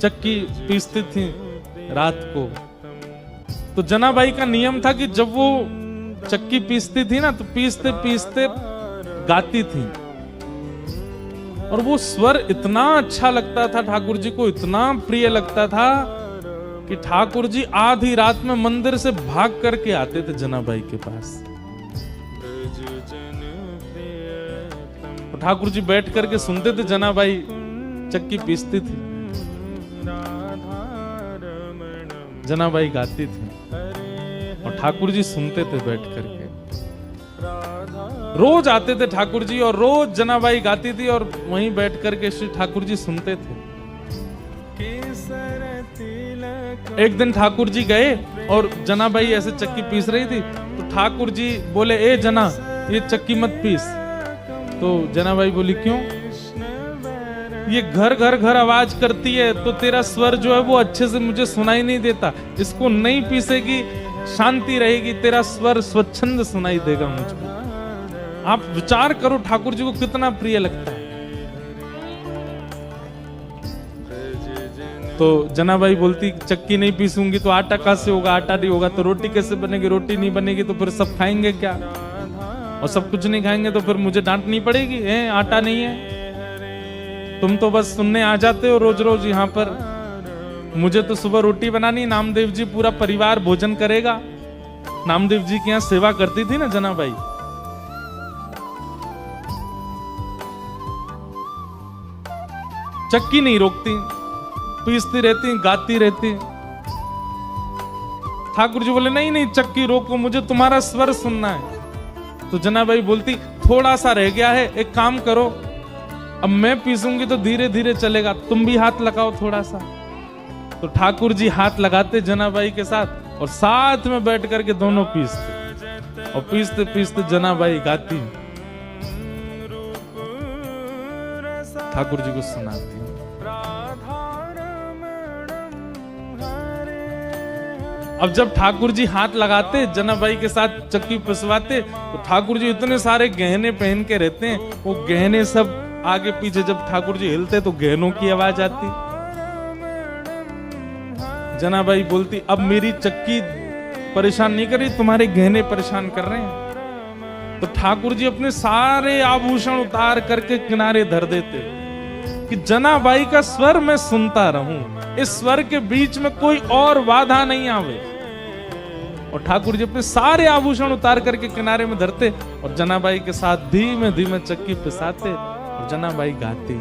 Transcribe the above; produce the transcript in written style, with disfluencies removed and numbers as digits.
चक्की पीसती थी रात को। तो जनाबाई का नियम था कि जब वो चक्की पीसती थी ना, तो पीसते पीसते गाती थी, और वो स्वर इतना अच्छा लगता था ठाकुर जी को, इतना प्रिय लगता था कि ठाकुर जी आधी रात में मंदिर से भाग करके आते थे जनाबाई के पास। तो ठाकुर जी बैठ करके सुनते थे, जनाबाई चक्की पीसती थी, जनाबाई गाती थी, और ठाकुर जी सुनते थे बैठ करके। रोज आते थे ठाकुर जी, और रोज जनाबाई गाती थी, और वहीं बैठ करके श्री ठाकुर जी सुनते थे। एक दिन ठाकुर जी गए और जनाबाई ऐसे चक्की पीस रही थी, तो ठाकुर जी बोले, ए जना, ये चक्की मत पीस। तो जनाबाई बोली, क्यों? ये घर घर घर आवाज करती है, तो तेरा स्वर जो है वो अच्छे से मुझे सुनाई नहीं देता, इसको नहीं पीसेगी शांति रहेगी, तेरा स्वर स्वच्छंद सुनाई देगा मुझको। आप विचार करो ठाकुर जी को कितना प्रिय लगता है। तो जनाबाई बोलती, चक्की नहीं पीसूंगी तो आटा कहां से होगा, आटा नहीं होगा तो रोटी कैसे बनेगी, रोटी नहीं बनेगी तो फिर सब खाएंगे क्या, और सब कुछ नहीं खाएंगे तो फिर मुझे डांटनी पड़ेगी, आटा नहीं है। तुम तो बस सुनने आ जाते हो रोज रोज यहाँ पर, मुझे तो सुबह रोटी बनानी, नामदेव जी पूरा परिवार भोजन करेगा। नामदेव जी की यहाँ सेवा करती थी ना जनाबाई। चक्की नहीं रोकती, पीसती रहती, गाती रहती। ठाकुर जी बोले, नहीं नहीं चक्की रोको, मुझे तुम्हारा स्वर सुनना है। तो जनाबाई बोलती, थोड़ा सा रह गया है, एक काम करो, अब मैं पीसूंगी तो धीरे धीरे चलेगा, तुम भी हाथ लगाओ थोड़ा सा। तो ठाकुर जी हाथ लगाते जनाबाई के साथ, और साथ में बैठ करके दोनों पीसते, और पीसते पीसते जनाबाई गाती, ठाकुर जी को सुनाती। अब जब ठाकुर जी हाथ लगाते जनाबाई के साथ चक्की पिसवाते, तो ठाकुर जी इतने सारे गहने पहन के रहते हैं, वो गहने सब आगे पीछे जब ठाकुर जी हिलते तो गहनों की आवाज आती। जनाबाई बोलती, अब मेरी चक्की परेशान नहीं कर रही, तुम्हारे गहने परेशान कर रहे हैं। तो ठाकुर जी अपने सारे आभूषण उतार करके किनारे धर देते कि जनाबाई का स्वर मैं सुनता रहूं, इस स्वर के बीच में कोई और बाधा नहीं आवे। और ठाकुर जी अपने सारे आभूषण उतार करके किनारे में धरते, और जनाबाई के साथ धीमे धीमे चक्की पिसाते, और जनाबाई गाती।